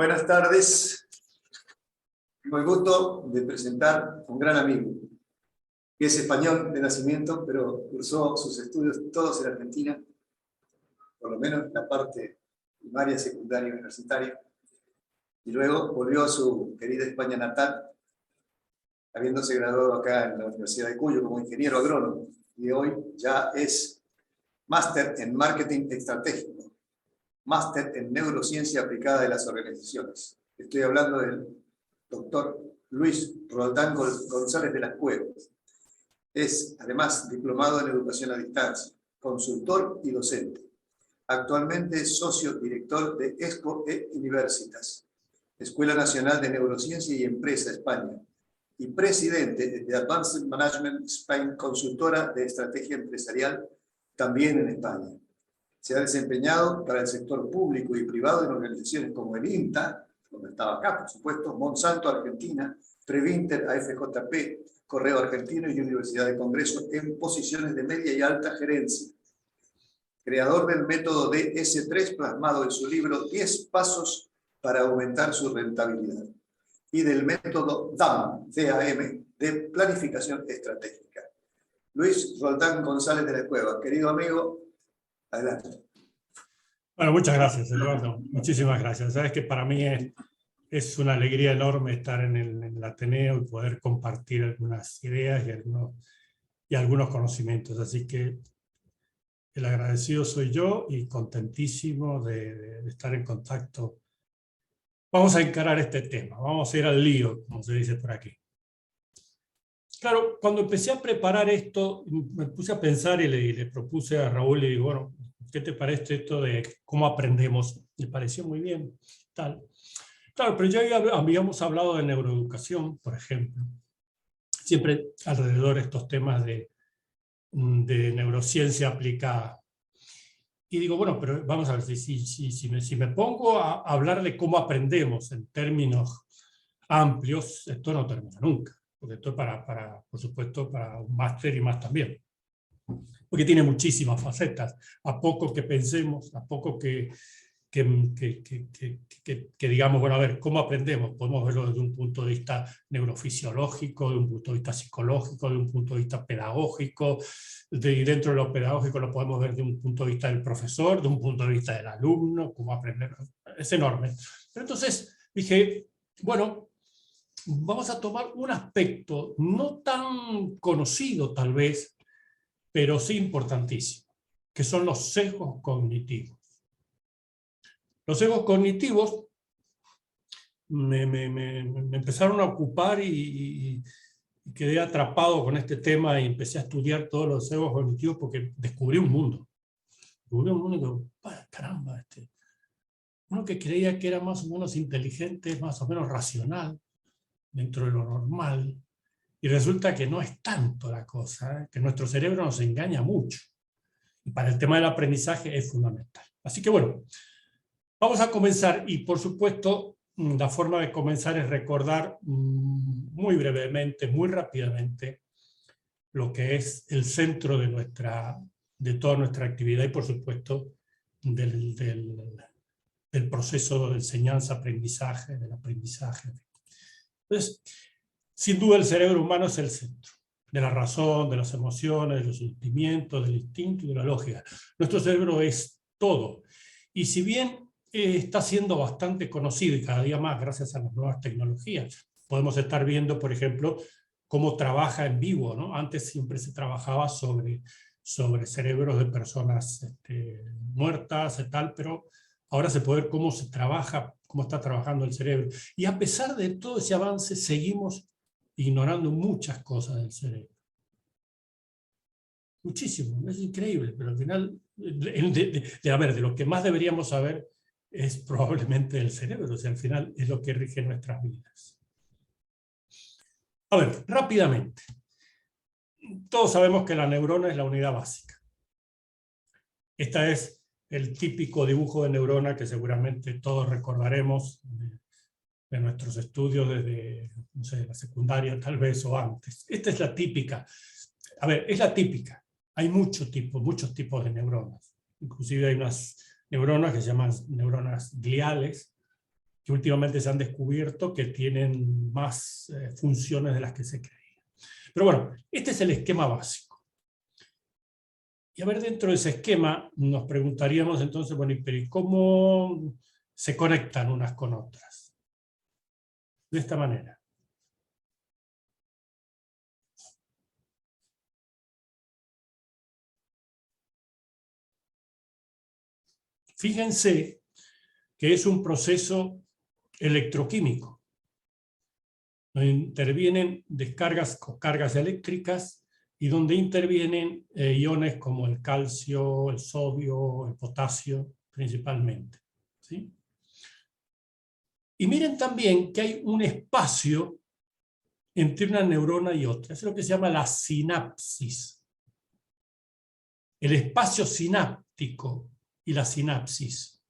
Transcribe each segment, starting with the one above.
Buenas tardes. Tengo el gusto de presentar a un gran amigo, que es español de nacimiento, pero cursó sus estudios todos en Argentina, por lo menos la parte primaria, secundaria y universitaria, y luego volvió a su querida España natal, habiéndose graduado acá en la Universidad de Cuyo como ingeniero agrónomo, y hoy ya es máster en marketing estratégico, máster en neurociencia aplicada de las organizaciones. Estoy hablando del doctor Luis Roldán González de las Cuevas. Es, además, diplomado en educación a distancia, consultor y docente. Actualmente es socio director de ESCO e Universitas, Escuela Nacional de Neurociencia y Empresa, España, y presidente de Advanced Management Spain, consultora de estrategia empresarial, también en España. Se ha desempeñado para el sector público y privado en organizaciones como el INTA, donde estaba acá, por supuesto, Monsanto Argentina, Previnter, AFJP, Correo Argentino y Universidad de Congreso, en posiciones de media y alta gerencia. Creador del método DS3 plasmado en su libro 10 pasos para aumentar su rentabilidad, y del método DAM, de planificación estratégica. Luis Roldán González de la Cueva, querido amigo, adelante. Bueno, muchas gracias, Eduardo. Muchísimas gracias. Sabes que para mí es una alegría enorme estar en el Ateneo y poder compartir algunas ideas y algunos conocimientos. Así que el agradecido soy yo y contentísimo de estar en contacto. Vamos a encarar este tema, vamos a ir al lío, como se dice por aquí. Claro, cuando empecé a preparar esto, me puse a pensar y le propuse a Raúl, le digo, bueno, ¿qué te parece esto de cómo aprendemos? Me pareció muy bien, tal. Claro, pero ya habíamos hablado de neuroeducación, por ejemplo, siempre alrededor de estos temas de neurociencia aplicada. Y digo, bueno, pero vamos a ver, si me pongo a hablar de cómo aprendemos en términos amplios, esto no termina nunca, porque esto es por supuesto, para un máster y más también. Porque tiene muchísimas facetas, a poco que pensemos, a poco que digamos, bueno, a ver, ¿cómo aprendemos? Podemos verlo desde un punto de vista neurofisiológico, de un punto de vista psicológico, de un punto de vista pedagógico, y dentro de lo pedagógico lo podemos ver de un punto de vista del profesor, de un punto de vista del alumno, cómo aprender, es enorme. Pero entonces dije, bueno, vamos a tomar un aspecto no tan conocido tal vez, pero sí importantísimo, que son los sesgos cognitivos. Los sesgos cognitivos me empezaron a ocupar y quedé atrapado con este tema y empecé a estudiar todos los sesgos cognitivos porque descubrí un mundo. Descubrí un mundo que, caramba, uno que creía que era más o menos inteligente, más o menos racional, dentro de lo normal, y resulta que no es tanto la cosa, que nuestro cerebro nos engaña mucho. Y para el tema del aprendizaje es fundamental. Así que bueno, vamos a comenzar y por supuesto la forma de comenzar es recordar muy brevemente, muy rápidamente lo que es el centro de toda nuestra actividad y por supuesto del proceso de enseñanza-aprendizaje, del aprendizaje. Entonces, sin duda el cerebro humano es el centro de la razón, de las emociones, de los sentimientos, del instinto y de la lógica. Nuestro cerebro es todo. Y si bien está siendo bastante conocido y cada día más gracias a las nuevas tecnologías, podemos estar viendo, por ejemplo, cómo trabaja en vivo, ¿no? Antes siempre se trabajaba sobre cerebros de personas muertas y tal, pero ahora se puede ver cómo se trabaja, cómo está trabajando el cerebro. Y a pesar de todo ese avance, seguimos ignorando muchas cosas del cerebro. Muchísimo, es increíble, pero al final, de lo que más deberíamos saber es probablemente el cerebro, o sea, al final es lo que rige nuestras vidas. A ver, rápidamente. Todos sabemos que la neurona es la unidad básica. Este es el típico dibujo de neurona que seguramente todos recordaremos de nuestros estudios desde, no sé, la secundaria tal vez o antes. Esta es la típica. A ver, es la típica. Hay muchos tipos de neuronas. Inclusive hay unas neuronas que se llaman neuronas gliales, que últimamente se han descubierto que tienen más funciones de las que se creía. Pero bueno, este es el esquema básico. Y a ver, dentro de ese esquema nos preguntaríamos entonces, bueno, pero ¿y cómo se conectan unas con otras? De esta manera. Fíjense que es un proceso electroquímico, donde intervienen descargas o cargas eléctricas y donde intervienen iones como el calcio, el sodio, el potasio, principalmente. ¿Sí? Y miren también que hay un espacio entre una neurona y otra. Es lo que se llama la sinapsis. El espacio sináptico y la sinapsis.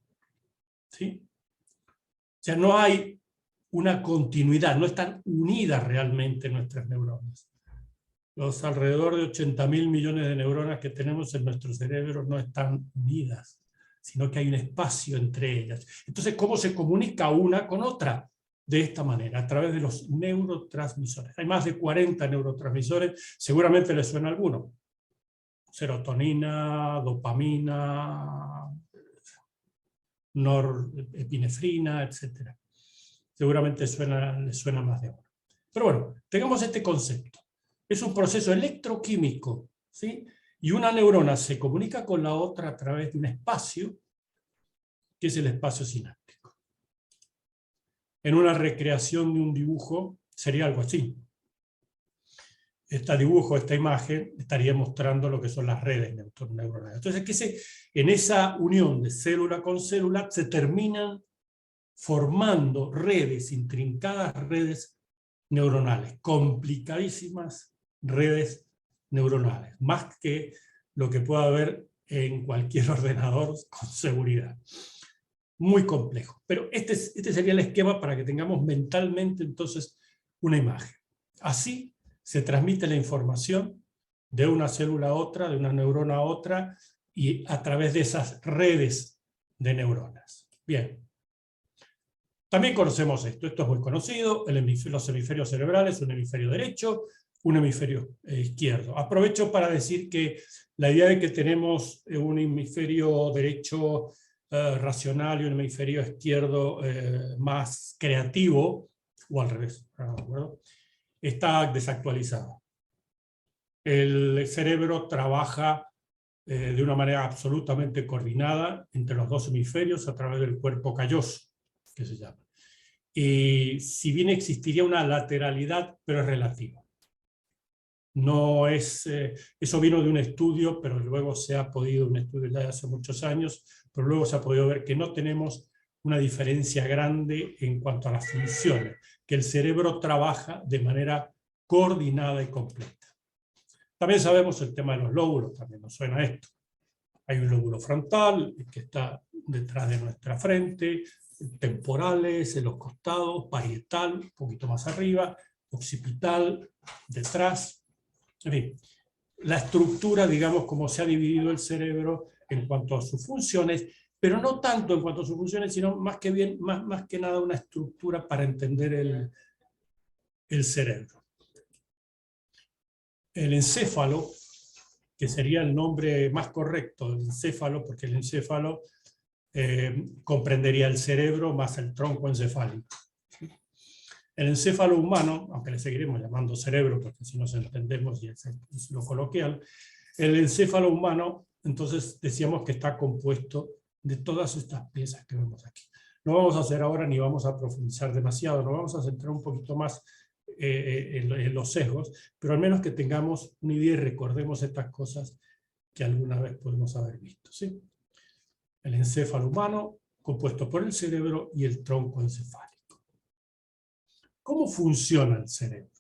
¿Sí? O sea, no hay una continuidad, no están unidas realmente nuestras neuronas. Los alrededor de 80.000 millones de neuronas que tenemos en nuestro cerebro no están unidas, sino que hay un espacio entre ellas. Entonces, ¿cómo se comunica una con otra? De esta manera, a través de los neurotransmisores. Hay más de 40 neurotransmisores, seguramente les suena alguno. Serotonina, dopamina, norepinefrina, etc. Seguramente les suena más de uno. Pero bueno, tengamos este concepto. Es un proceso electroquímico, ¿sí? Y una neurona se comunica con la otra a través de un espacio, que es el espacio sináptico. En una recreación de un dibujo sería algo así. Este dibujo, esta imagen, estaría mostrando lo que son las redes neuronales. Entonces, en esa unión de célula con célula se terminan formando redes, intrincadas redes neuronales, complicadísimas redes neuronales, más que lo que pueda haber en cualquier ordenador con seguridad. Muy complejo. Pero este sería el esquema para que tengamos mentalmente entonces una imagen. Así se transmite la información de una célula a otra, de una neurona a otra, y a través de esas redes de neuronas. Bien. También conocemos esto es muy conocido, los hemisferios cerebrales, un hemisferio derecho, un hemisferio izquierdo. Aprovecho para decir que la idea de que tenemos un hemisferio derecho racional y un hemisferio izquierdo más creativo, o al revés, ¿no? ¿De está desactualizada. El cerebro trabaja de una manera absolutamente coordinada entre los dos hemisferios a través del cuerpo calloso, que se llama. Y si bien existiría una lateralidad, pero es relativa. No es, eso vino de un estudio, pero luego se ha podido, un estudio de hace muchos años, pero luego se ha podido ver que no tenemos una diferencia grande en cuanto a las funciones, que el cerebro trabaja de manera coordinada y completa. También sabemos el tema de los lóbulos, también nos suena esto. Hay un lóbulo frontal que está detrás de nuestra frente, temporales en los costados, parietal un poquito más arriba, occipital detrás. En fin, la estructura, digamos, como se ha dividido el cerebro en cuanto a sus funciones, pero no tanto en cuanto a sus funciones, sino más que nada una estructura para entender el cerebro. El encéfalo, que sería el nombre más correcto, el encéfalo, porque el encéfalo comprendería el cerebro más el tronco encefálico. El encéfalo humano, aunque le seguiremos llamando cerebro, porque si nos entendemos y es lo coloquial, el encéfalo humano, entonces decíamos que está compuesto de todas estas piezas que vemos aquí. No vamos a hacer ahora ni vamos a profundizar demasiado, nos vamos a centrar un poquito más en los sesgos, pero al menos que tengamos una idea y recordemos estas cosas que alguna vez podemos haber visto, ¿sí? El encéfalo humano, compuesto por el cerebro y el tronco encefálico. ¿Cómo funciona el cerebro?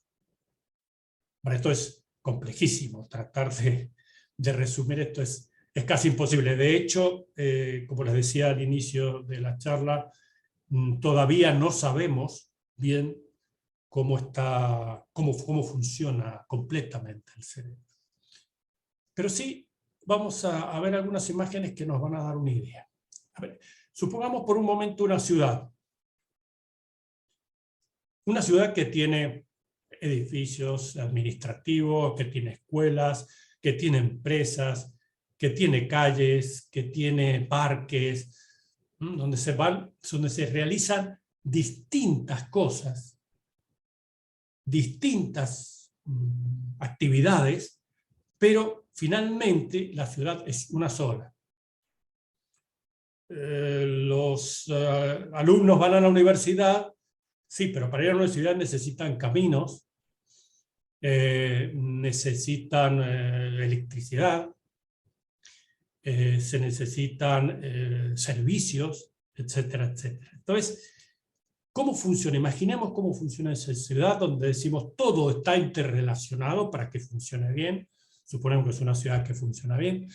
Bueno, esto es complejísimo, tratar de resumir esto es casi imposible. De hecho, como les decía al inicio de la charla, todavía no sabemos bien cómo funciona completamente el cerebro. Pero sí vamos a ver algunas imágenes que nos van a dar una idea. A ver, supongamos por un momento una ciudad. Una ciudad que tiene edificios administrativos, que tiene escuelas, que tiene empresas, que tiene calles, que tiene parques, donde se realizan distintas cosas, distintas actividades, pero finalmente la ciudad es una sola. Los alumnos van a la universidad, sí, pero para ir a la universidad necesitan caminos, necesitan electricidad, se necesitan servicios, etcétera, etcétera. Entonces, ¿cómo funciona? Imaginemos cómo funciona esa ciudad donde decimos todo está interrelacionado para que funcione bien. Suponemos que es una ciudad que funciona bien.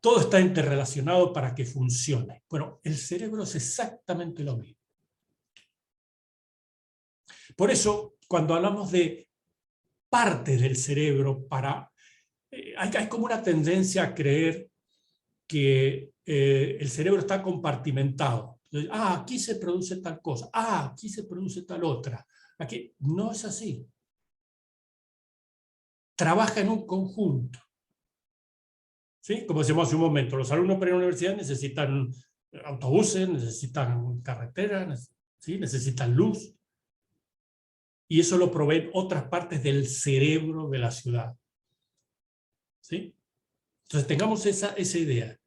Todo está interrelacionado para que funcione. Bueno, el cerebro es exactamente lo mismo. Por eso, cuando hablamos de partes del cerebro, hay como una tendencia a creer que el cerebro está compartimentado. Entonces, aquí se produce tal cosa, aquí se produce tal otra. Aquí no es así. Trabaja en un conjunto. ¿Sí? Como decíamos hace un momento, los alumnos para ir a la universidad necesitan autobuses, necesitan carreteras, ¿sí? Necesitan luz. Y eso lo proveen otras partes del cerebro de la ciudad. ¿Sí? Entonces tengamos esa idea.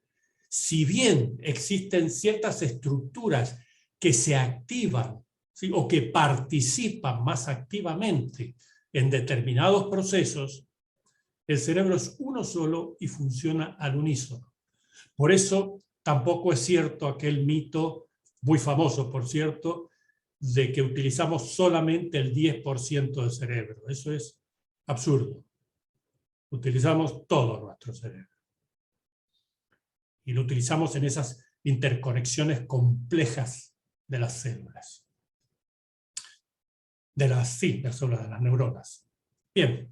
Si bien existen ciertas estructuras que se activan, ¿sí? O que participan más activamente en determinados procesos, el cerebro es uno solo y funciona al unísono. Por eso tampoco es cierto aquel mito, muy famoso por cierto, de que utilizamos solamente el 10% del cerebro. Eso es absurdo. Utilizamos todo nuestro cerebro. Y lo utilizamos en esas interconexiones complejas de las células. De las neuronas. Bien.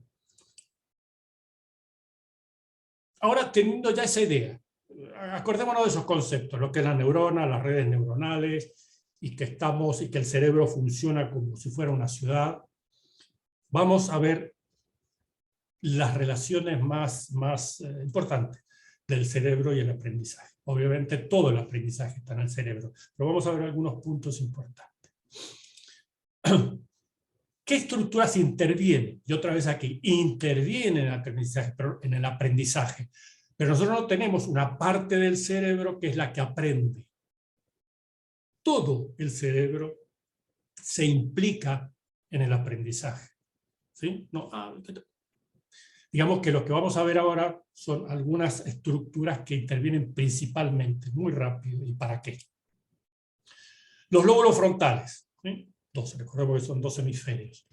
Ahora, teniendo ya esa idea, acordémonos de esos conceptos, lo que es la neurona, las redes neuronales, y que el cerebro funciona como si fuera una ciudad. Vamos a ver las relaciones más importantes del cerebro y el aprendizaje. Obviamente todo el aprendizaje está en el cerebro, pero vamos a ver algunos puntos importantes. ¿Qué estructuras intervienen? Y otra vez aquí, intervienen en el aprendizaje, pero nosotros no tenemos una parte del cerebro que es la que aprende. Todo el cerebro se implica en el aprendizaje. ¿Sí? Digamos que lo que vamos a ver ahora son algunas estructuras que intervienen principalmente, muy rápido. ¿Y para qué? Los lóbulos frontales. ¿Sí? Recordemos que son 2 hemisferios.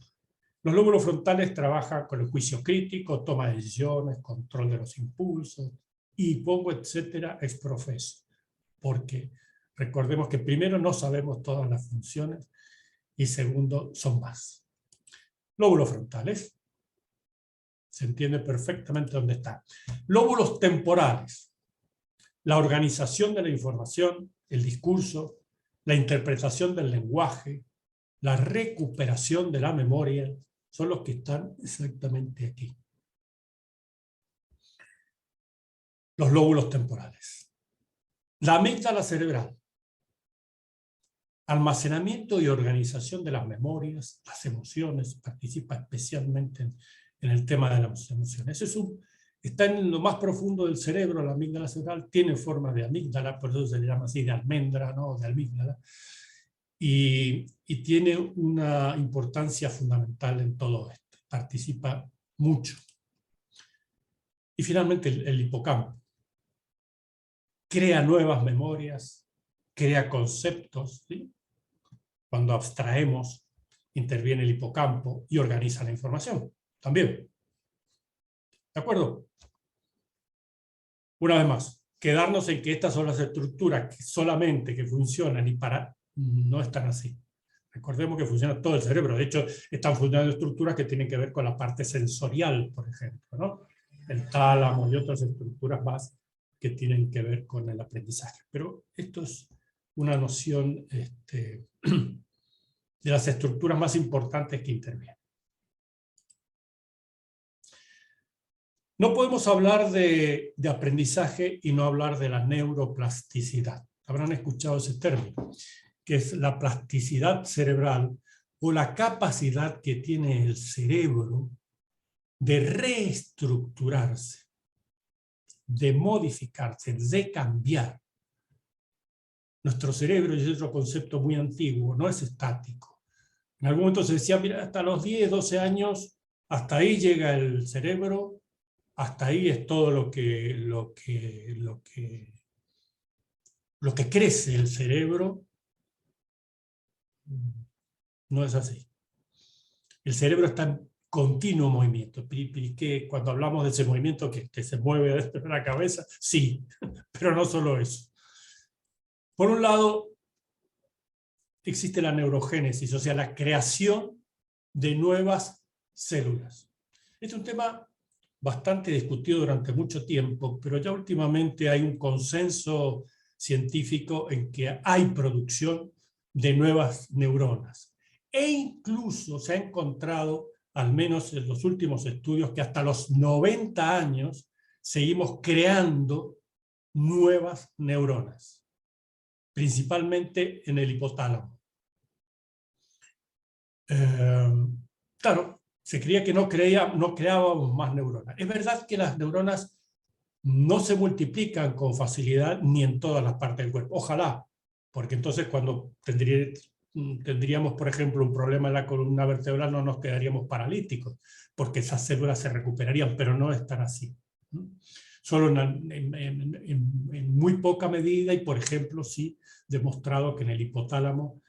Los lóbulos frontales trabajan con el juicio crítico, toma de decisiones, control de los impulsos, y pongo, etcétera, ex professo. Porque recordemos que primero no sabemos todas las funciones y segundo son más. Lóbulos frontales. Se entiende perfectamente dónde están. Lóbulos temporales. La organización de la información, el discurso, la interpretación del lenguaje, la recuperación de la memoria, son los que están exactamente aquí. Los lóbulos temporales. La amígdala cerebral. Almacenamiento y organización de las memorias, las emociones, participa especialmente en el tema de las emociones. Está en lo más profundo del cerebro, la amígdala cerebral tiene forma de amígdala, por eso se le llama así de almendra, ¿no? De amígdala. Y tiene una importancia fundamental en todo esto. Participa mucho. Y finalmente el hipocampo. Crea nuevas memorias, crea conceptos, ¿sí? Cuando abstraemos, interviene el hipocampo y organiza la información. También. ¿De acuerdo? Una vez más, quedarnos en que estas son las estructuras que funcionan y no están así. Recordemos que funciona todo el cerebro. De hecho, están funcionando estructuras que tienen que ver con la parte sensorial, por ejemplo, ¿no? El tálamo y otras estructuras más que tienen que ver con el aprendizaje. Pero esto es una noción de las estructuras más importantes que intervienen. No podemos hablar de aprendizaje y no hablar de la neuroplasticidad. Habrán escuchado ese término, que es la plasticidad cerebral o la capacidad que tiene el cerebro de reestructurarse, de modificarse, de cambiar. Nuestro cerebro, y es otro concepto muy antiguo, no es estático. En algún momento se decía, mira, hasta los 10, 12 años, hasta ahí llega el cerebro, hasta ahí es todo lo que crece el cerebro. No es así. El cerebro está en continuo movimiento. Que cuando hablamos de ese movimiento que se mueve desde la cabeza, sí, pero no solo eso. Por un lado, existe la neurogénesis, o sea, la creación de nuevas células. Este es un tema bastante discutido durante mucho tiempo, pero ya últimamente hay un consenso científico en que hay producción de nuevas neuronas. E incluso se ha encontrado, al menos en los últimos estudios, que hasta los 90 años seguimos creando nuevas neuronas, principalmente en el hipotálamo. Claro, se creía que no creábamos más neuronas. Es verdad que las neuronas no se multiplican con facilidad ni en todas las partes del cuerpo. Ojalá, porque entonces cuando tendríamos, por ejemplo, un problema en la columna vertebral, no nos quedaríamos paralíticos, porque esas células se recuperarían, pero no es tan así. Solo en muy poca medida, y por ejemplo, sí demostrado que en el hipotálamo,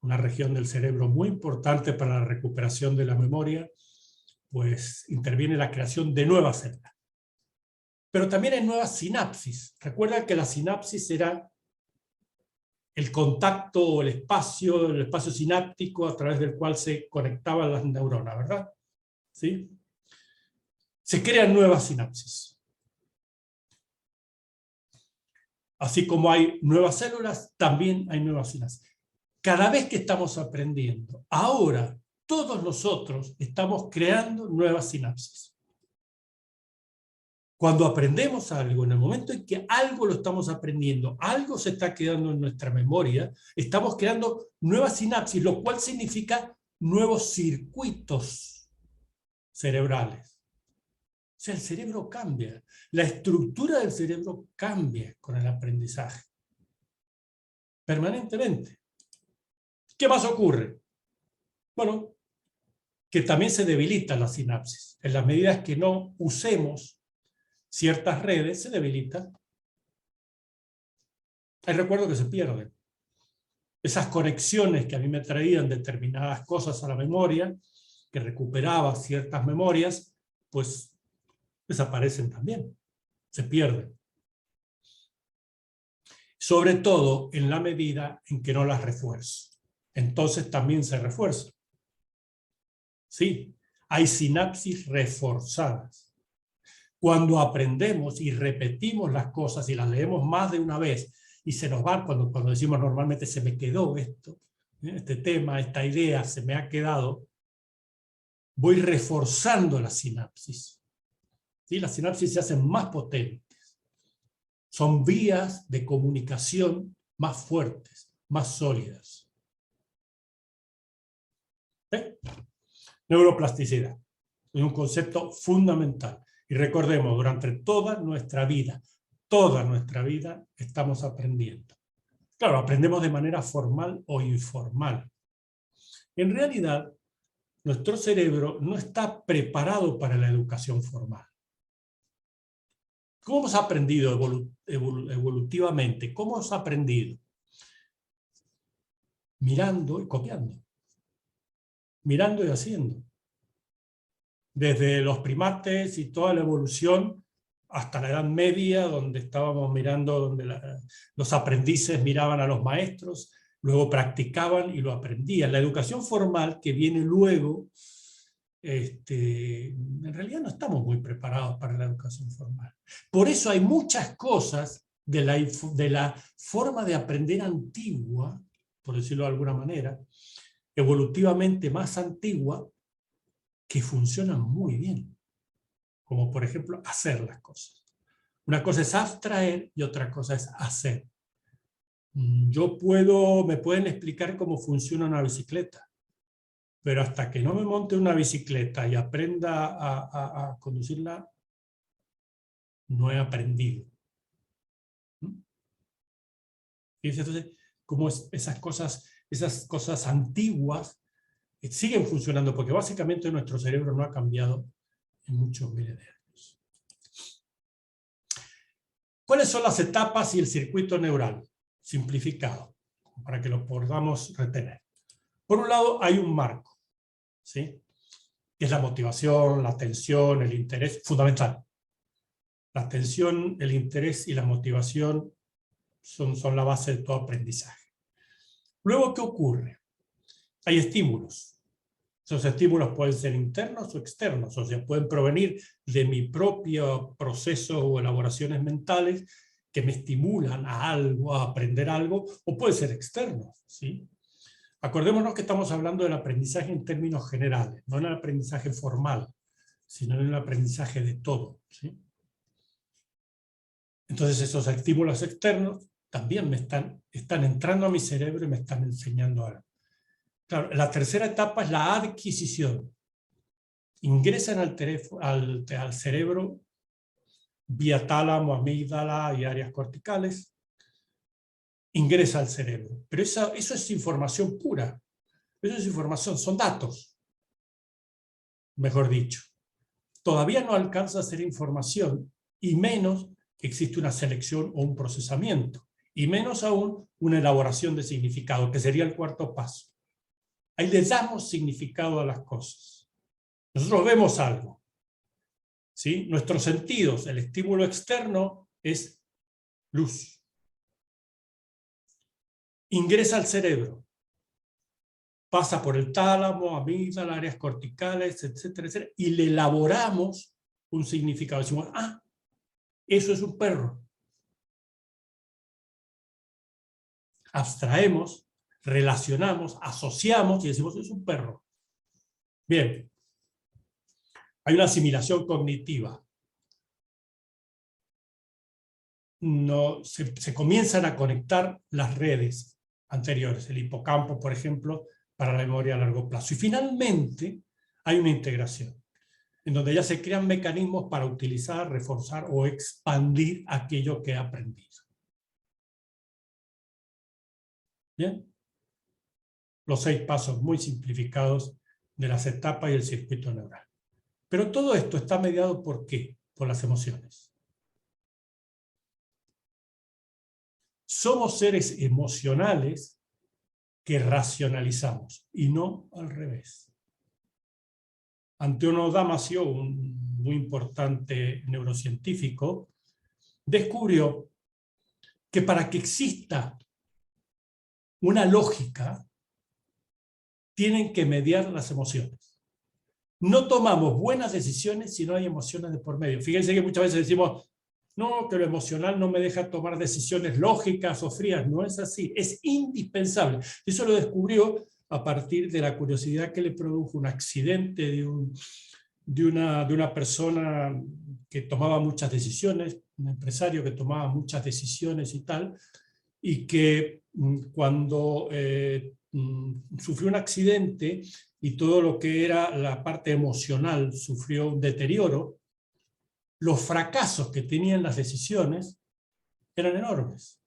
una región del cerebro muy importante para la recuperación de la memoria, pues interviene la creación de nuevas células. Pero también hay nuevas sinapsis. Recuerda que la sinapsis era el contacto o el espacio sináptico a través del cual se conectaban las neuronas, ¿verdad? ¿Sí? Se crean nuevas sinapsis. Así como hay nuevas células, también hay nuevas sinapsis. Cada vez que estamos aprendiendo, ahora todos nosotros estamos creando nuevas sinapsis. Cuando aprendemos algo, en el momento en que algo lo estamos aprendiendo, algo se está quedando en nuestra memoria, estamos creando nuevas sinapsis, lo cual significa nuevos circuitos cerebrales. O sea, el cerebro cambia, la estructura del cerebro cambia con el aprendizaje, permanentemente. ¿Qué más ocurre? Bueno, que también se debilita la sinapsis. En las medidas que no usemos ciertas redes, se debilitan. Hay recuerdos que se pierden. Esas conexiones que a mí me traían determinadas cosas a la memoria, que recuperaba ciertas memorias, pues desaparecen también, se pierden. Sobre todo en la medida en que no las refuerzo. Entonces también se refuerzan. Sí, hay sinapsis reforzadas. Cuando aprendemos y repetimos las cosas y las leemos más de una vez y se nos van, cuando decimos normalmente se me quedó esto, este tema, esta idea se me ha quedado, voy reforzando la sinapsis. ¿Sí? Las sinapsis se hacen más potentes. Son vías de comunicación más fuertes, más sólidas. ¿Eh? Neuroplasticidad es un concepto fundamental. Y recordemos, durante toda nuestra vida estamos aprendiendo. Claro, aprendemos de manera formal o informal. En realidad, nuestro cerebro no está preparado para la educación formal. ¿Cómo hemos aprendido evolutivamente? ¿Cómo hemos aprendido? Mirando y copiando. Mirando y haciendo. Desde los primates y toda la evolución hasta la Edad Media, donde estábamos mirando, donde los aprendices miraban a los maestros, luego practicaban y lo aprendían. La educación formal que viene luego, en realidad no estamos muy preparados para la educación formal. Por eso hay muchas cosas de la forma de aprender antigua, por decirlo de alguna manera, evolutivamente más antigua que funcionan muy bien. Como por ejemplo, hacer las cosas. Una cosa es abstraer y otra cosa es hacer. Me pueden explicar cómo funciona una bicicleta, pero hasta que no me monte una bicicleta y aprenda a conducirla, no he aprendido. Fíjense entonces cómo esas cosas antiguas siguen funcionando, porque básicamente nuestro cerebro no ha cambiado en muchos miles de años. ¿Cuáles son las etapas y el circuito neural? Simplificado, para que lo podamos retener. Por un lado hay un marco, ¿sí? Que es la motivación, la atención, el interés, fundamental. La atención, el interés y la motivación son la base de todo aprendizaje. Luego, ¿qué ocurre? Hay estímulos. Esos estímulos pueden ser internos o externos, o sea, pueden provenir de mi propio proceso o elaboraciones mentales que me estimulan a algo, a aprender algo, o pueden ser externos, ¿sí? Acordémonos que estamos hablando del aprendizaje en términos generales, no en el aprendizaje formal, sino en el aprendizaje de todo, ¿sí? Entonces esos estímulos externos también están entrando a mi cerebro y me están enseñando algo. Claro, la tercera etapa es la adquisición. Ingresan al cerebro vía tálamo, amígdala y áreas corticales. Ingresa al cerebro. Pero eso es información pura. Eso es información, son datos. Mejor dicho. Todavía no alcanza a ser información, y menos existe una selección o un procesamiento. Y menos aún una elaboración de significado, que sería el cuarto paso. Ahí le damos significado a las cosas. Nosotros vemos algo, ¿sí? Nuestros sentidos, el estímulo externo es luz. Ingresa al cerebro. Pasa por el tálamo, amígdala, áreas corticales, etcétera, etcétera, y le elaboramos un significado. Decimos, eso es un perro. Abstraemos, relacionamos, asociamos y decimos, es un perro. Bien. Hay una asimilación cognitiva. Se comienzan a conectar las redes anteriores, el hipocampo, por ejemplo, para la memoria a largo plazo. Y finalmente hay una integración, en donde ya se crean mecanismos para utilizar, reforzar o expandir aquello que he aprendido. ¿Bien? Los 6 pasos muy simplificados de las etapas y el circuito neural. Pero todo esto está mediado ¿por qué? Por las emociones. Somos seres emocionales que racionalizamos, y no al revés. Antonio Damasio, un muy importante neurocientífico, descubrió que para que exista una lógica, tienen que mediar las emociones. No tomamos buenas decisiones si no hay emociones de por medio. Fíjense que muchas veces decimos, no, que lo emocional no me deja tomar decisiones lógicas o frías. No es así, es indispensable. Eso lo descubrió a partir de la curiosidad que le produjo un accidente de una persona que tomaba muchas decisiones, un empresario que tomaba muchas decisiones y tal, y que cuando sufrió un accidente y todo lo que era la parte emocional sufrió un deterioro, los fracasos que tenían las decisiones eran enormes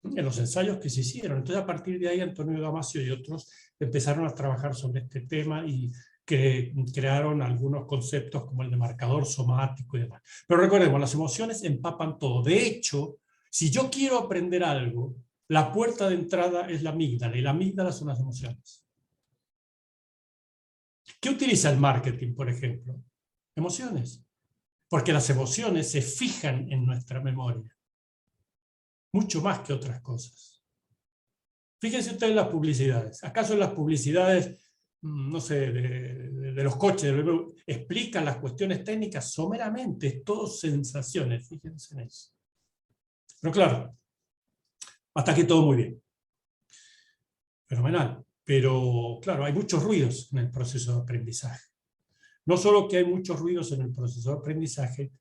en los ensayos que se hicieron. Entonces, a partir de ahí, Antonio Damasio y otros empezaron a trabajar sobre este tema y crearon algunos conceptos como el de marcador somático y demás. Pero recordemos, las emociones empapan todo. De hecho, si yo quiero aprender algo, la puerta de entrada es la amígdala, y la amígdala son las emociones. ¿Qué utiliza el marketing, por ejemplo? Emociones. Porque las emociones se fijan en nuestra memoria. Mucho más que otras cosas. Fíjense ustedes en las publicidades. ¿Acaso en las publicidades, no sé, de los coches, explican las cuestiones técnicas? Someramente, es todo sensaciones. Fíjense en eso. Pero claro, hasta aquí todo muy bien. Fenomenal. Pero, claro, hay muchos ruidos en el proceso de aprendizaje. No solo que hay muchos ruidos en el proceso de aprendizaje,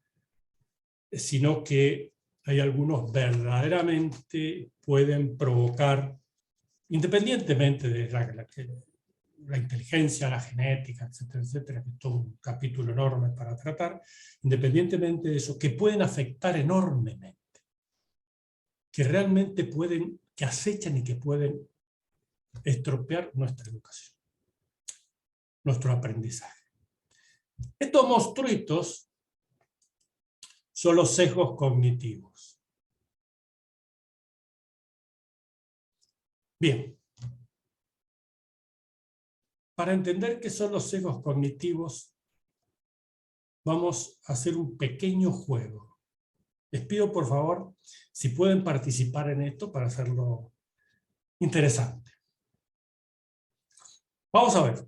sino que hay algunos verdaderamente pueden provocar, independientemente de la inteligencia, la genética, etcétera, etcétera, que es todo un capítulo enorme para tratar, independientemente de eso, que pueden afectar enormemente, que realmente pueden, que acechan y que pueden estropear nuestra educación, nuestro aprendizaje. Estos monstruitos son los sesgos cognitivos. Bien. Para entender qué son los sesgos cognitivos, vamos a hacer un pequeño juego. Les pido, por favor, si pueden participar en esto para hacerlo interesante. Vamos a ver.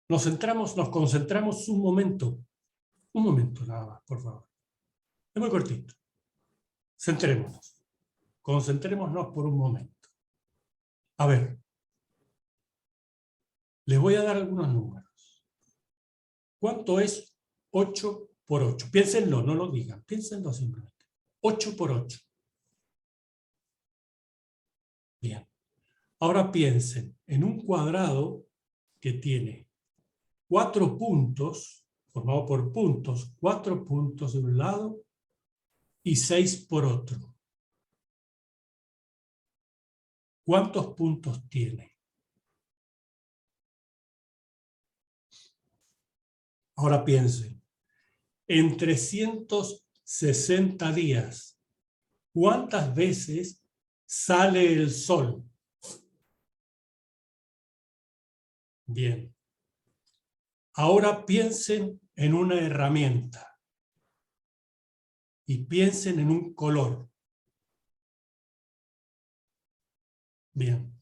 Nos concentramos un momento nada más, por favor. Es muy cortito. Centrémonos. Concentrémonos por un momento. A ver. Les voy a dar algunos números. ¿Cuánto es 8 por 8? Piénsenlo, no lo digan. Piénsenlo simplemente. 8 por 8. Bien. Ahora piensen en un cuadrado que tiene 4 puntos, formado por puntos, 4 puntos de un lado y 6 por otro. ¿Cuántos puntos tiene? Ahora piensen, en 360 días, ¿cuántas veces sale el sol? Bien. Ahora piensen en una herramienta y piensen en un color. Bien.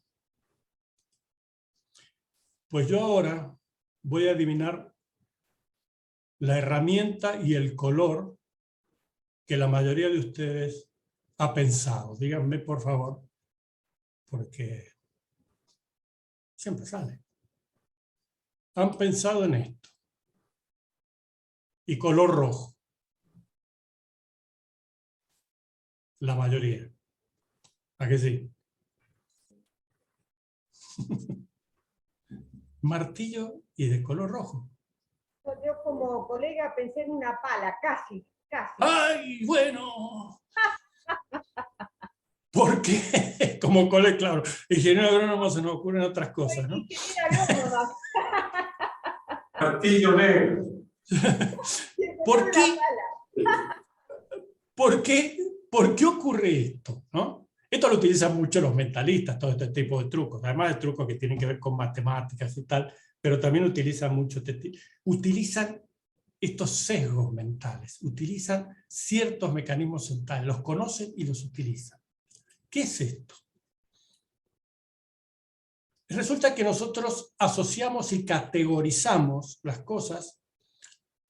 Pues yo ahora voy a adivinar la herramienta y el color que la mayoría de ustedes ha pensado. Díganme, por favor, porque siempre sale. Han pensado en esto. Y color rojo. La mayoría. ¿A qué sí? Martillo y de color rojo. Yo como colega pensé en una pala, casi. ¡Ay, bueno! ¿Por qué? Como colega, claro. Ingeniero agrónomo se nos ocurren otras cosas, ¿no? Martillo negro. ¿Por qué? ¿Por qué ocurre esto? ¿No? Esto lo utilizan mucho los mentalistas, todo este tipo de trucos. Además de trucos que tienen que ver con matemáticas y tal, pero también utilizan mucho utilizan estos sesgos mentales, utilizan ciertos mecanismos mentales, los conocen y los utilizan. ¿Qué es esto? Resulta que nosotros asociamos y categorizamos las cosas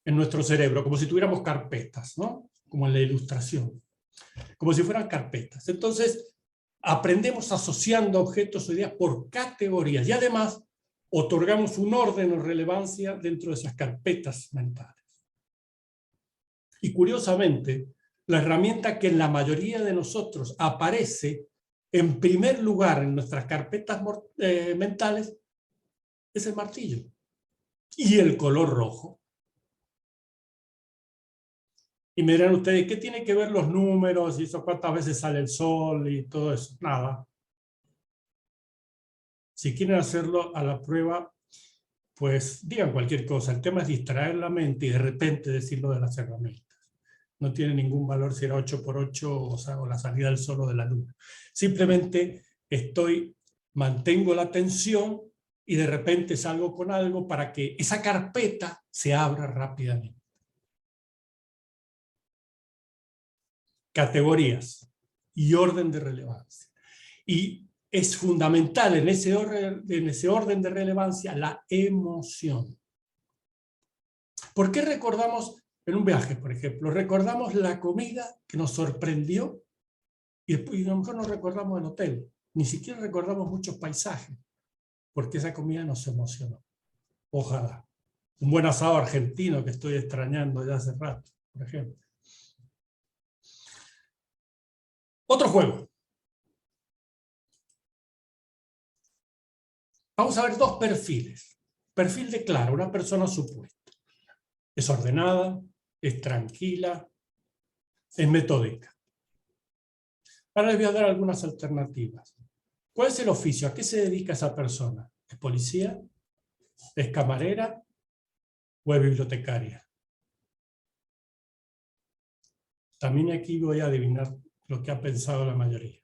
en nuestro cerebro, como si tuviéramos carpetas, ¿no? Como en la ilustración, como si fueran carpetas. Entonces, aprendemos asociando objetos o ideas por categorías y además otorgamos un orden o relevancia dentro de esas carpetas mentales. Y curiosamente, la herramienta que en la mayoría de nosotros aparece en primer lugar en nuestras carpetas mentales es el martillo y el color rojo. Y me dirán ustedes, ¿qué tiene que ver los números y eso, cuántas veces sale el sol y todo eso? Nada. Si quieren hacerlo a la prueba, pues digan cualquier cosa. El tema es distraer la mente y de repente decirlo de las herramientas. No tiene ningún valor si era 8 por 8 o la salida del sol o de la luna. Simplemente mantengo la atención y de repente salgo con algo para que esa carpeta se abra rápidamente. Categorías y orden de relevancia. Y es fundamental en ese orden de relevancia la emoción. ¿Por qué recordamos en un viaje, por ejemplo? Recordamos la comida que nos sorprendió y a lo mejor no recordamos el hotel. Ni siquiera recordamos muchos paisajes. porque esa comida nos emocionó. Ojalá. Un buen asado argentino que estoy extrañando ya hace rato, por ejemplo. Otro juego. Vamos a ver dos perfiles. Perfil de Clara, una persona supuesta. Es ordenada, es tranquila, es metódica. Ahora les voy a dar algunas alternativas. ¿Cuál es el oficio? ¿A qué se dedica esa persona? ¿Es policía? ¿Es camarera? ¿O es bibliotecaria? También aquí voy a adivinar lo que ha pensado la mayoría.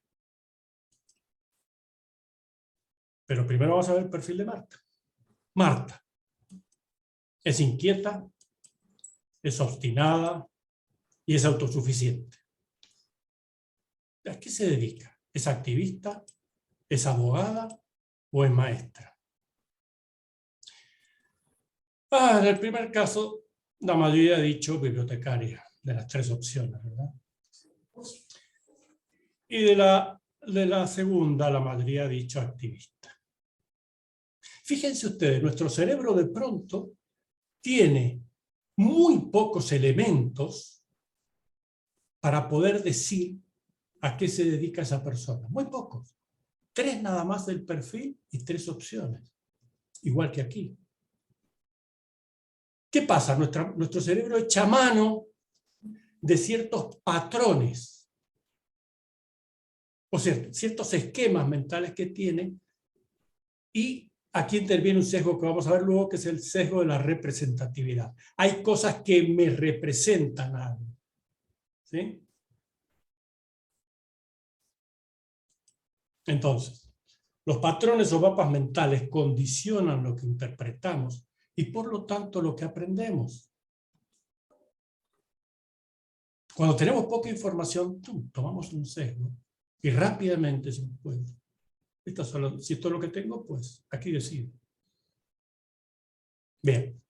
Pero primero vamos a ver el perfil de Marta. Marta es inquieta, es obstinada y es autosuficiente. ¿A qué se dedica? ¿Es activista? ¿Es abogada? ¿O es maestra? En el primer caso, la mayoría ha dicho bibliotecaria, de las tres opciones, ¿verdad? Y de la segunda, la mayoría ha dicho activista. Fíjense ustedes, nuestro cerebro de pronto tiene muy pocos elementos para poder decir a qué se dedica esa persona. Muy pocos. 3 nada más del perfil y 3 opciones. Igual que aquí. ¿Qué pasa? Nuestro cerebro echa mano de ciertos patrones, o sea, ciertos esquemas mentales que tiene, y aquí interviene un sesgo que vamos a ver luego, que es el sesgo de la representatividad. Hay cosas que me representan algo. ¿Sí? Entonces, los patrones o mapas mentales condicionan lo que interpretamos y por lo tanto lo que aprendemos. Cuando tenemos poca información, tomamos un sesgo y rápidamente se puede. Si esto es lo que tengo, pues aquí decido. Bien.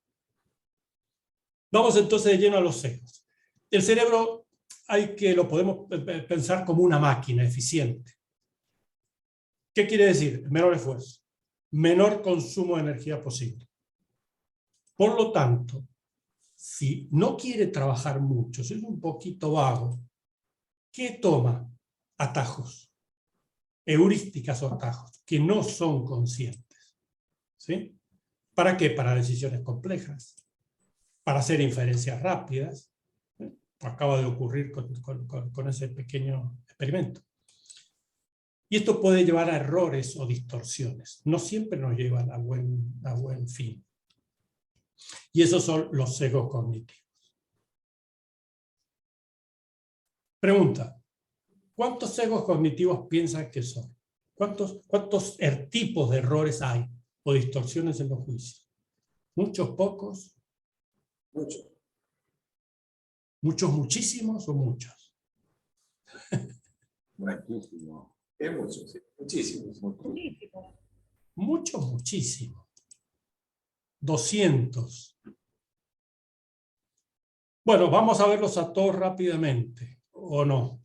Vamos entonces de lleno a los sesgos. El cerebro lo podemos pensar como una máquina eficiente. ¿Qué quiere decir? Menor esfuerzo, menor consumo de energía posible. Por lo tanto, si no quiere trabajar mucho, si es un poquito vago, ¿qué toma? Atajos, heurísticas o atajos, que no son conscientes. ¿Sí? ¿Para qué? Para decisiones complejas, para hacer inferencias rápidas. Acaba de ocurrir con ese pequeño experimento. Y esto puede llevar a errores o distorsiones. No siempre nos llevan a buen fin. Y esos son los sesgos cognitivos. Pregunta, ¿cuántos sesgos cognitivos piensan que son? ¿Cuántos tipos de errores hay o distorsiones en los juicios? ¿Muchos, pocos? Mucho. ¿Muchos, muchísimos o muchos? Muchísimo. Es mucho, sí. Muchísimos. Muchísimo. Muchos, muchísimos. 200. Bueno, vamos a verlos a todos rápidamente, ¿o no?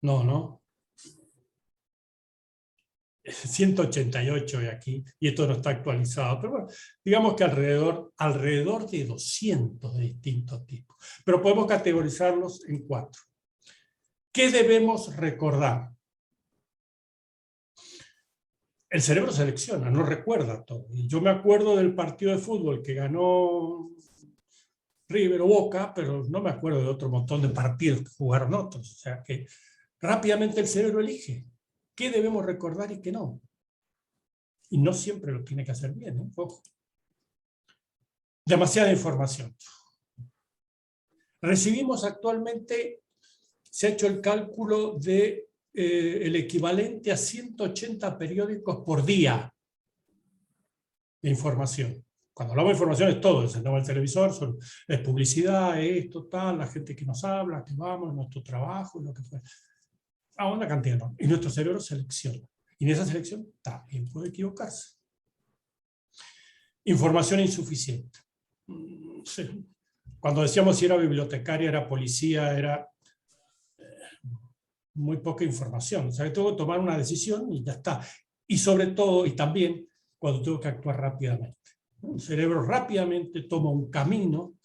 No. 188 de aquí, y esto no está actualizado, pero bueno, digamos que alrededor de 200 de distintos tipos. Pero podemos categorizarlos en 4. ¿Qué debemos recordar? El cerebro selecciona, no recuerda todo. Y yo me acuerdo del partido de fútbol que ganó River o Boca, pero no me acuerdo de otro montón de partidos que jugaron otros. O sea que rápidamente el cerebro elige qué debemos recordar y qué no. Y no siempre lo tiene que hacer bien, ¿eh? Ojo. Demasiada información. Recibimos actualmente, se ha hecho el cálculo de el equivalente a 180 periódicos por día de información. Cuando hablamos de información es todo, encendemos el televisor, es publicidad, esto, tal, la gente que nos habla, que vamos, nuestro trabajo, lo que fue. Una cantidad enorme. Y nuestro cerebro selecciona. Y en esa selección también puede equivocarse. Información insuficiente. Sí. Cuando decíamos si era bibliotecaria, era policía, era muy poca información. O sea, que tengo que tomar una decisión y ya está. y sobre todo, y también, cuando tengo que actuar rápidamente. El cerebro rápidamente toma un camino,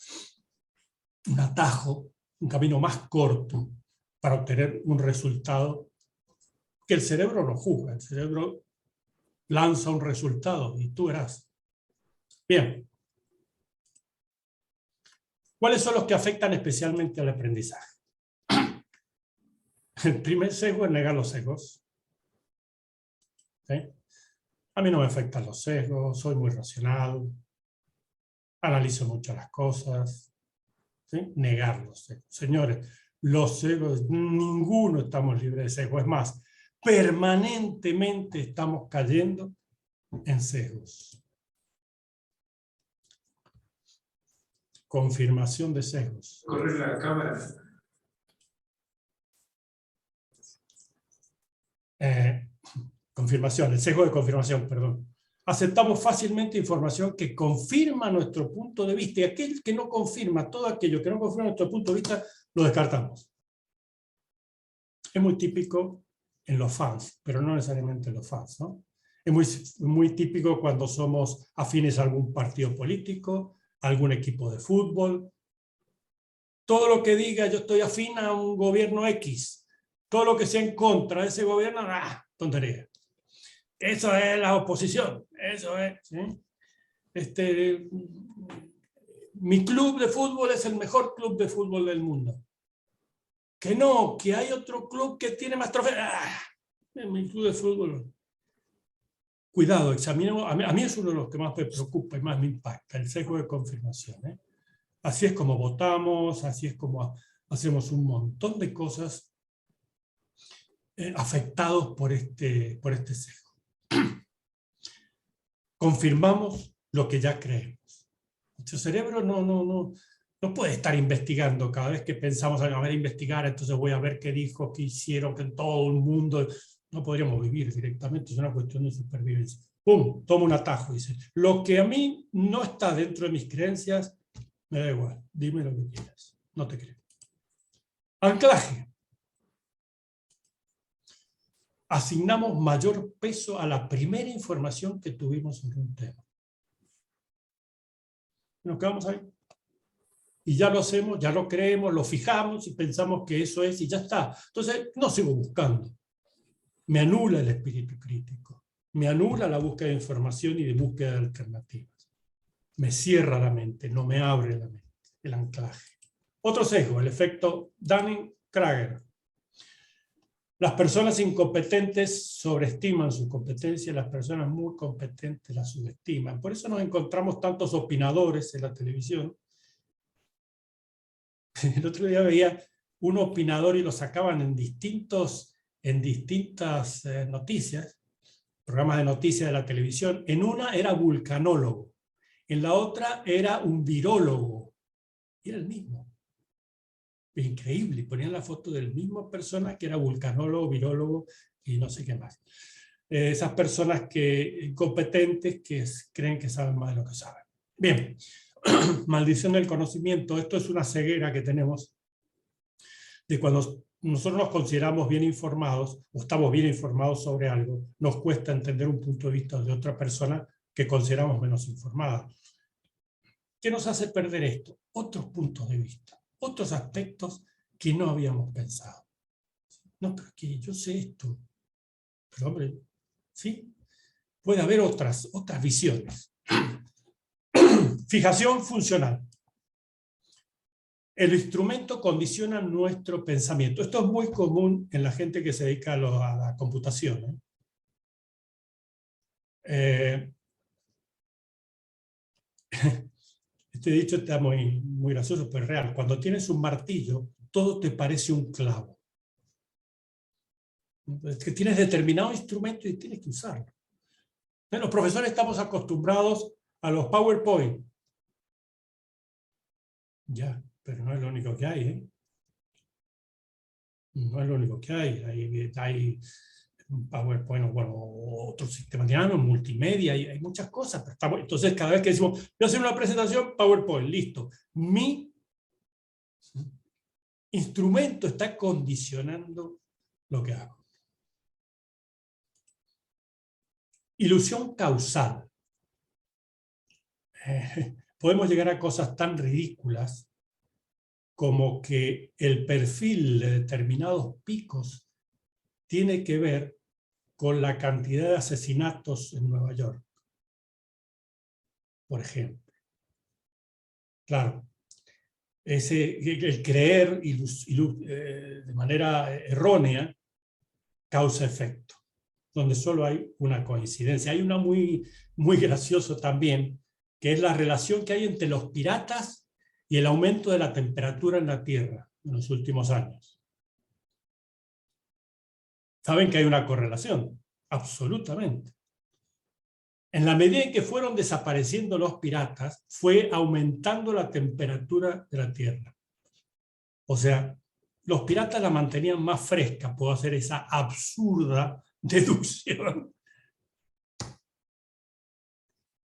un atajo, un camino más corto para obtener un resultado que el cerebro no juzga. El cerebro lanza un resultado y tú verás. Bien. ¿Cuáles son los que afectan especialmente al aprendizaje? El primer sesgo es negar los sesgos. ¿Sí? A mí no me afectan los sesgos, soy muy racional, analizo mucho las cosas. ¿Sí? Negar los sesgos. Señores, los sesgos, ninguno estamos libres de sesgos. Es más, permanentemente estamos cayendo en sesgos. Confirmación de sesgos. Correr la cámara. Confirmación, el sesgo de confirmación, perdón. Aceptamos fácilmente información que confirma nuestro punto de vista, y aquel que no confirma, todo aquello que no confirma nuestro punto de vista, lo descartamos. Es muy típico en los fans, pero no necesariamente en los fans, ¿no? Es muy típico cuando somos afines a algún partido político, a algún equipo de fútbol. Todo lo que diga yo estoy afín a un gobierno X, todo lo que sea en contra de ese gobierno, tontería. Eso es la oposición, eso es. ¿Sí? Mi club de fútbol es el mejor club de fútbol del mundo. Que no, que hay otro club que tiene más trofeos. Mi club de fútbol. Cuidado, examinemos. A mí es uno de los que más me preocupa y más me impacta, el sesgo de confirmación. Así es como votamos, así es como hacemos un montón de cosas afectados por este sesgo. Confirmamos lo que ya creemos. Nuestro cerebro no puede estar investigando cada vez que pensamos a ver, investigar, entonces voy a ver qué dijo, qué hicieron, que en todo el mundo. No podríamos vivir directamente, es una cuestión de supervivencia. ¡Pum! Toma un atajo y dice, lo que a mí no está dentro de mis creencias, me da igual, dime lo que quieras, no te creo. Anclaje. Asignamos mayor peso a la primera información que tuvimos sobre un tema. Nos quedamos ahí. Y ya lo hacemos, ya lo creemos, lo fijamos y pensamos que eso es y ya está. Entonces, no sigo buscando. Me anula el espíritu crítico. Me anula la búsqueda de información y de búsqueda de alternativas. Me cierra la mente, no me abre la mente. El anclaje. Otro sesgo, el efecto Dunning-Kruger. Las personas incompetentes sobreestiman su competencia, las personas muy competentes la subestiman. Por eso nos encontramos tantos opinadores en la televisión. El otro día veía un opinador y lo sacaban en distintas noticias, programas de noticias de la televisión. En una era vulcanólogo, en la otra era un virólogo. Y era el mismo. Increíble, ponían la foto del mismo persona que era vulcanólogo, virólogo y no sé qué más. Esas personas incompetentes que creen que saben más de lo que saben. Bien, maldición del conocimiento. Esto es una ceguera que tenemos de cuando nosotros nos consideramos bien informados o estamos bien informados sobre algo, nos cuesta entender un punto de vista de otra persona que consideramos menos informada. ¿Qué nos hace perder esto? Otros puntos de vista. Otros aspectos que no habíamos pensado. No, pero que yo sé esto. Pero hombre, ¿sí? Puede haber otras visiones. Fijación funcional. El instrumento condiciona nuestro pensamiento. Esto es muy común en la gente que se dedica a la computación. Este dicho está muy gracioso, pero es real. Cuando tienes un martillo, todo te parece un clavo. Es que tienes determinado instrumento y tienes que usarlo. Los profesores estamos acostumbrados a los PowerPoint. Ya, pero no es lo único que hay. No es lo único que hay. Hay PowerPoint, bueno, otro sistema dinámico, multimedia, hay muchas cosas. Pero entonces, cada vez que decimos, voy a hacer una presentación, PowerPoint, listo. Mi instrumento está condicionando lo que hago. Ilusión causal. Podemos llegar a cosas tan ridículas como que el perfil de determinados picos tiene que ver con la cantidad de asesinatos en Nueva York, por ejemplo. Claro, el creer de manera errónea causa efecto, donde solo hay una coincidencia. Hay una muy gracioso también, que es la relación que hay entre los piratas y el aumento de la temperatura en la Tierra en los últimos años. Saben que hay una correlación, absolutamente. En la medida en que fueron desapareciendo los piratas, fue aumentando la temperatura de la Tierra. O sea, los piratas la mantenían más fresca, puedo hacer esa absurda deducción.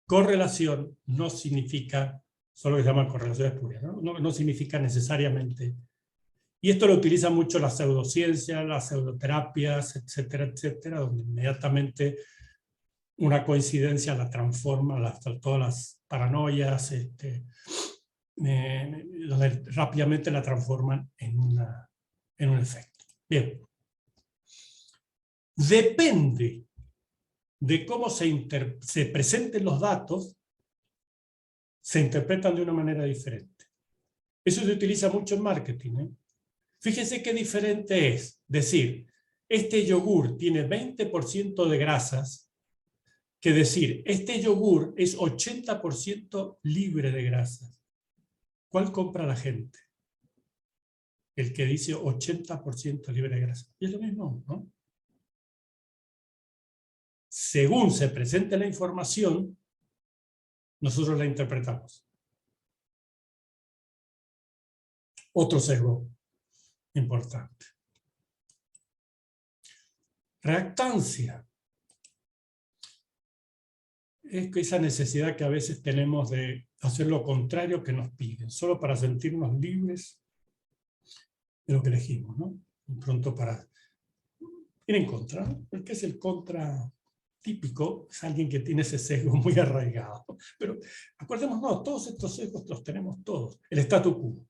Correlación no significa, solo que se llama correlación espuria, no significa necesariamente. Y esto lo utiliza mucho la pseudociencia, las pseudoterapias, etcétera, etcétera, donde inmediatamente una coincidencia la transforma, todas las paranoias, donde rápidamente la transforman en un efecto. Bien. Depende de cómo se presenten los datos, se interpretan de una manera diferente. Eso se utiliza mucho en marketing. Fíjense qué diferente es decir, este yogur tiene 20% de grasas, que decir, este yogur es 80% libre de grasas. ¿Cuál compra la gente? El que dice 80% libre de grasas. Y es lo mismo, ¿no? Según se presente la información, nosotros la interpretamos. Otro sesgo importante. Reactancia. Es que esa necesidad que a veces tenemos de hacer lo contrario que nos piden, solo para sentirnos libres de lo que elegimos, ¿no? Y pronto para ir en contra, ¿no? El que es el contra típico es alguien que tiene ese sesgo muy arraigado. Pero acordémonos, todos estos sesgos los tenemos todos. El statu quo.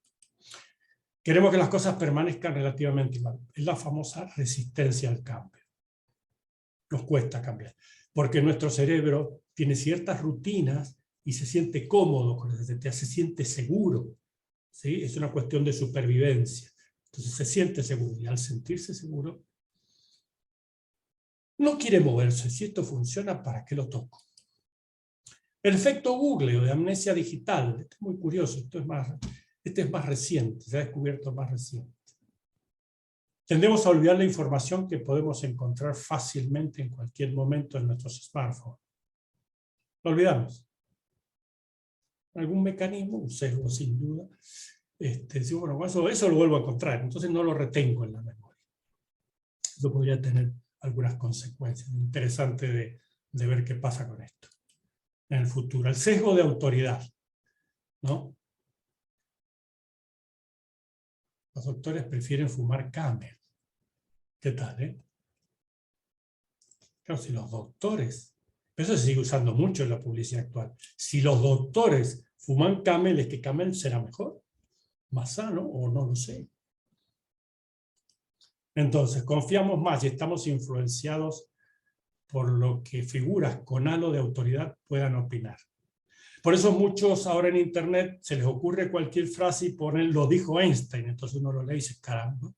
Queremos que las cosas permanezcan relativamente igual. Es la famosa resistencia al cambio. Nos cuesta cambiar. Porque nuestro cerebro tiene ciertas rutinas y se siente cómodo con esa resistencia, se siente seguro. ¿Sí? Es una cuestión de supervivencia. Entonces se siente seguro y al sentirse seguro no quiere moverse. Si esto funciona, ¿para qué lo toco? El efecto Google o de amnesia digital. Esto es muy curioso. Este es más reciente. Se ha descubierto más reciente. Tendemos a olvidar la información que podemos encontrar fácilmente en cualquier momento en nuestros smartphones. Lo olvidamos. Algún mecanismo, un sesgo sin duda. Bueno, eso lo vuelvo a encontrar. Entonces no lo retengo en la memoria. Eso podría tener algunas consecuencias. Interesante de ver qué pasa con esto en el futuro. El sesgo de autoridad, ¿no? Los doctores prefieren fumar Camel. ¿Qué tal, Claro, si los doctores, eso se sigue usando mucho en la publicidad actual, si los doctores fuman Camel, ¿es que Camel será mejor? ¿Más sano? O no lo sé. Entonces, confiamos más y estamos influenciados por lo que figuras con halo de autoridad puedan opinar. Por eso muchos ahora en internet se les ocurre cualquier frase y ponen lo dijo Einstein, entonces uno lo lee y dice, caramba,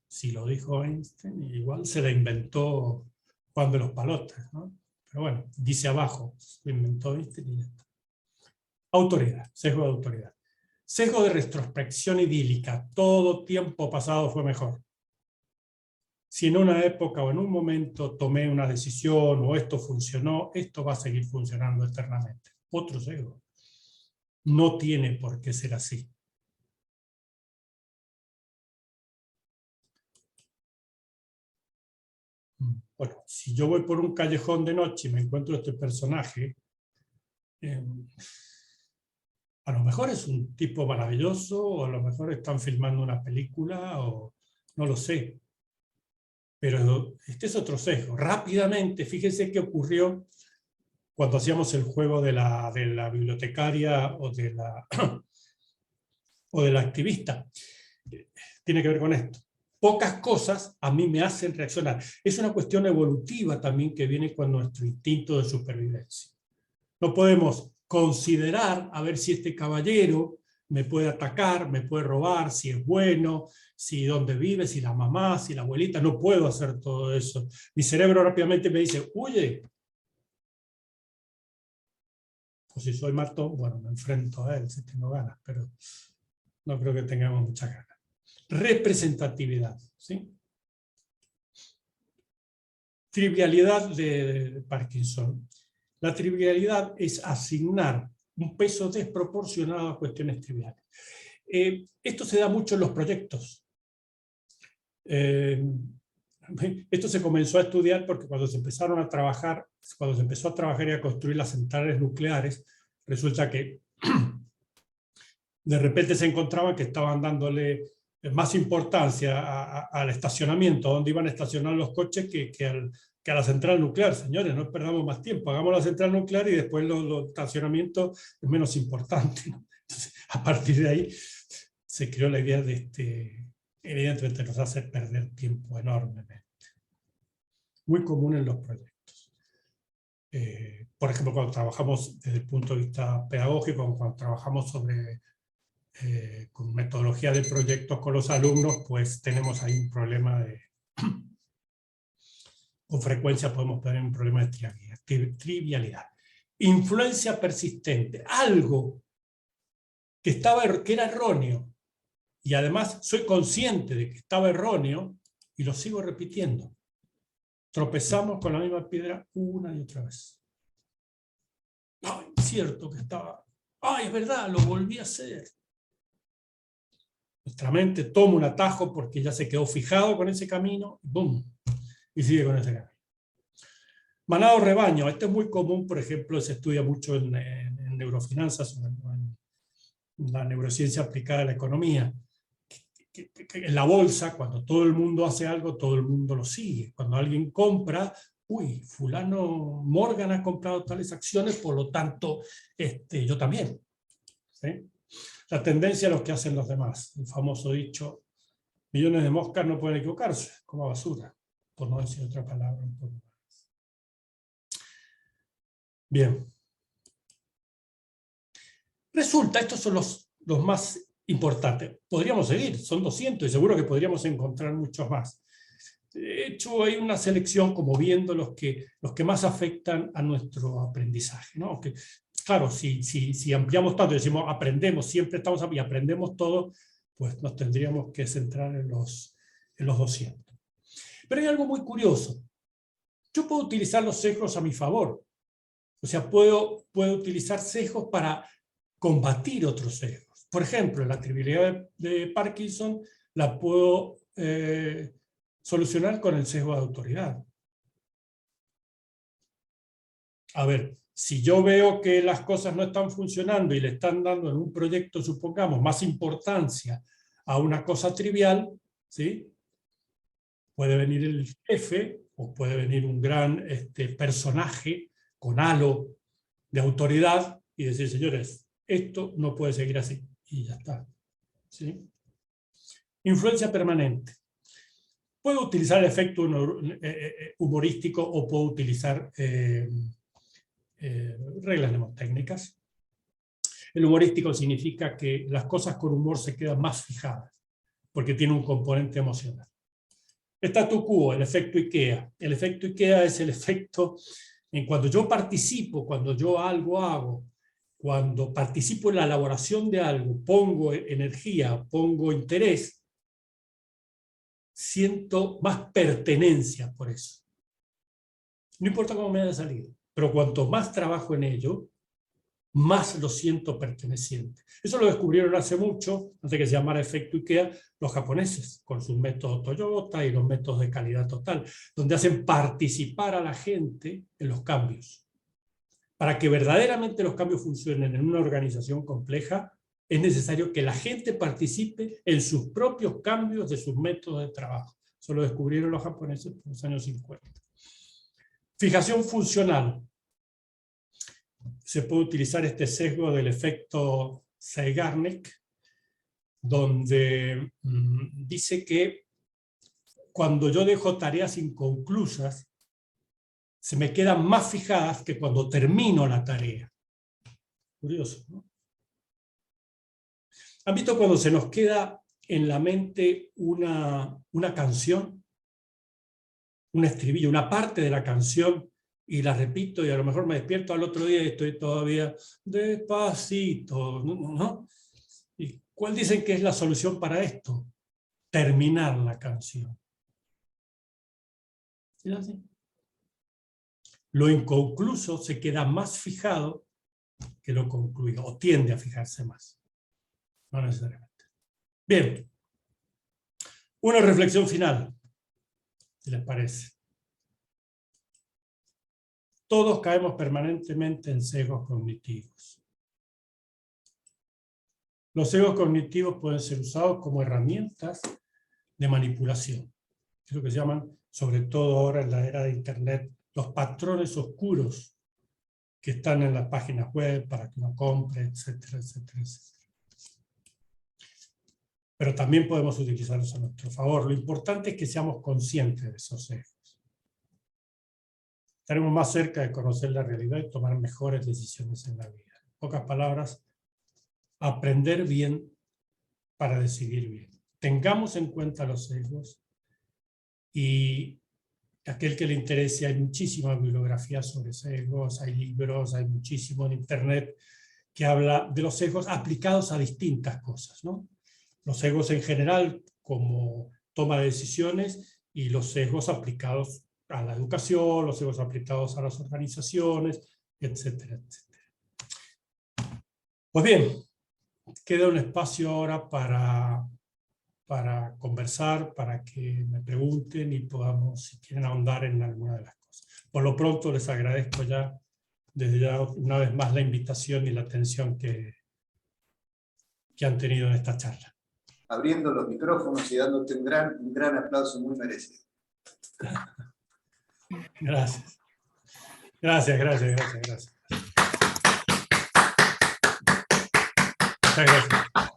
si lo dijo Einstein, igual se la inventó Juan de los Palotes, ¿no? Pero bueno, dice abajo, lo inventó Einstein y ya está. Autoridad, sesgo de autoridad. Sesgo de retrospección idílica, todo tiempo pasado fue mejor. Si en una época o en un momento tomé una decisión o esto funcionó, esto va a seguir funcionando eternamente. Otro sesgo. No tiene por qué ser así. Bueno, si yo voy por un callejón de noche y me encuentro este personaje, a lo mejor es un tipo maravilloso, o a lo mejor están filmando una película, o no lo sé. Pero este es otro sesgo. Rápidamente, fíjense qué ocurrió cuando hacíamos el juego de la bibliotecaria o de la activista. Tiene que ver con esto. Pocas cosas a mí me hacen reaccionar. Es una cuestión evolutiva también que viene con nuestro instinto de supervivencia. No podemos considerar a ver si este caballero me puede atacar, me puede robar, si es bueno, si dónde vive, si la mamá, si la abuelita. No puedo hacer todo eso. Mi cerebro rápidamente me dice, huye. O si soy matón, bueno, me enfrento a él si tengo ganas, pero no creo que tengamos muchas ganas. Representatividad, ¿sí? Trivialidad de Parkinson. La trivialidad es asignar un peso desproporcionado a cuestiones triviales. Esto se da mucho en los proyectos. Esto se comenzó a estudiar porque cuando se empezaron a trabajar, cuando se empezó a trabajar y a construir las centrales nucleares, resulta que de repente se encontraban que estaban dándole más importancia al estacionamiento, donde iban a estacionar los coches, que a la central nuclear. Señores, no perdamos más tiempo, hagamos la central nuclear y después los estacionamientos es menos importante, ¿no? Entonces, a partir de ahí se creó la idea de evidentemente nos hace perder tiempo enormemente. Muy común en los proyectos. Por ejemplo, cuando trabajamos desde el punto de vista pedagógico, cuando trabajamos con metodología de proyectos con los alumnos, pues tenemos ahí un problema de... Con frecuencia podemos tener un problema de trivialidad. Influencia persistente. Algo que era erróneo, y además soy consciente de que estaba erróneo, y lo sigo repitiendo. Tropezamos con la misma piedra una y otra vez. Ay, es cierto que estaba... Ay, es verdad, lo volví a hacer. Nuestra mente toma un atajo porque ya se quedó fijado con ese camino, ¡boom! Y sigue con ese camino. Manado rebaño, esto es muy común, por ejemplo, se estudia mucho en neurofinanzas, en la neurociencia aplicada a la economía. Que en la bolsa, cuando todo el mundo hace algo, todo el mundo lo sigue. Cuando alguien compra, uy, fulano Morgan ha comprado tales acciones, por lo tanto, yo también. ¿Sí? La tendencia a lo que hacen los demás. El famoso dicho, millones de moscas no pueden equivocarse, como basura, por no decir otra palabra un poco más. Bien. Resulta, estos son los más importantes. Podríamos seguir, son 200 y seguro que podríamos encontrar muchos más. De hecho, hay una selección como viendo los que más afectan a nuestro aprendizaje, ¿no? Que, claro, si ampliamos tanto y decimos aprendemos, siempre estamos y aprendemos todo, pues nos tendríamos que centrar en los 200. Pero hay algo muy curioso. Yo puedo utilizar los sesgos a mi favor. O sea, puedo utilizar sesgos para combatir otros sesgos. Por ejemplo, la trivialidad de Parkinson la puedo solucionar con el sesgo de autoridad. A ver, si yo veo que las cosas no están funcionando y le están dando en un proyecto, supongamos, más importancia a una cosa trivial, ¿sí? Puede venir el jefe o puede venir un gran personaje con halo de autoridad y decir, señores, esto no puede seguir así. Y ya está. ¿Sí? Influencia permanente. Puedo utilizar el efecto humorístico o puedo utilizar reglas mnemotécnicas. El humorístico significa que las cosas con humor se quedan más fijadas, porque tiene un componente emocional. Statu quo, el efecto IKEA. El efecto IKEA es el efecto en cuando yo participo, cuando yo algo hago, cuando participo en la elaboración de algo, pongo energía, pongo interés, siento más pertenencia por eso. No importa cómo me haya salido, pero cuanto más trabajo en ello, más lo siento perteneciente. Eso lo descubrieron hace mucho, antes que se llamara efecto IKEA, los japoneses, con sus métodos Toyota y los métodos de calidad total, donde hacen participar a la gente en los cambios. Para que verdaderamente los cambios funcionen en una organización compleja, es necesario que la gente participe en sus propios cambios de sus métodos de trabajo. Eso lo descubrieron los japoneses en los años 50. Fijación funcional. se puede utilizar este sesgo del efecto Zeigarnik, donde dice que cuando yo dejo tareas inconclusas, se me quedan más fijadas que cuando termino la tarea. Curioso, ¿no? ¿Han visto cuando se nos queda en la mente una canción? Un estribillo, una parte de la canción, y la repito, y a lo mejor me despierto al otro día y estoy todavía despacito, ¿no? ¿Y cuál dicen que es la solución para esto? Terminar la canción. ¿Sí? ¿Así? Lo inconcluso se queda más fijado que lo concluido, o tiende a fijarse más. No necesariamente. Bien. Una reflexión final, si les parece. Todos caemos permanentemente en sesgos cognitivos. Los sesgos cognitivos pueden ser usados como herramientas de manipulación. Es lo que se llaman, sobre todo ahora en la era de Internet, los patrones oscuros que están en las páginas web para que uno compre, etcétera, etcétera, etcétera. Pero también podemos utilizarlos a nuestro favor. Lo importante es que seamos conscientes de esos sesgos. Estaremos más cerca de conocer la realidad y tomar mejores decisiones en la vida. En pocas palabras, aprender bien para decidir bien. Tengamos en cuenta los sesgos, y aquel que le interese, hay muchísima bibliografía sobre sesgos, hay libros, hay muchísimo en Internet que habla de los sesgos aplicados a distintas cosas, ¿no? Los sesgos en general como toma de decisiones, y los sesgos aplicados a la educación, los sesgos aplicados a las organizaciones, etcétera, etcétera. Pues bien, queda un espacio ahora para conversar, para que me pregunten y podamos, si quieren, ahondar en alguna de las cosas. Por lo pronto les agradezco ya, desde ya una vez más, la invitación y la atención que han tenido en esta charla. Abriendo los micrófonos y dándote un gran aplauso muy merecido. Gracias. Gracias. Muchas gracias.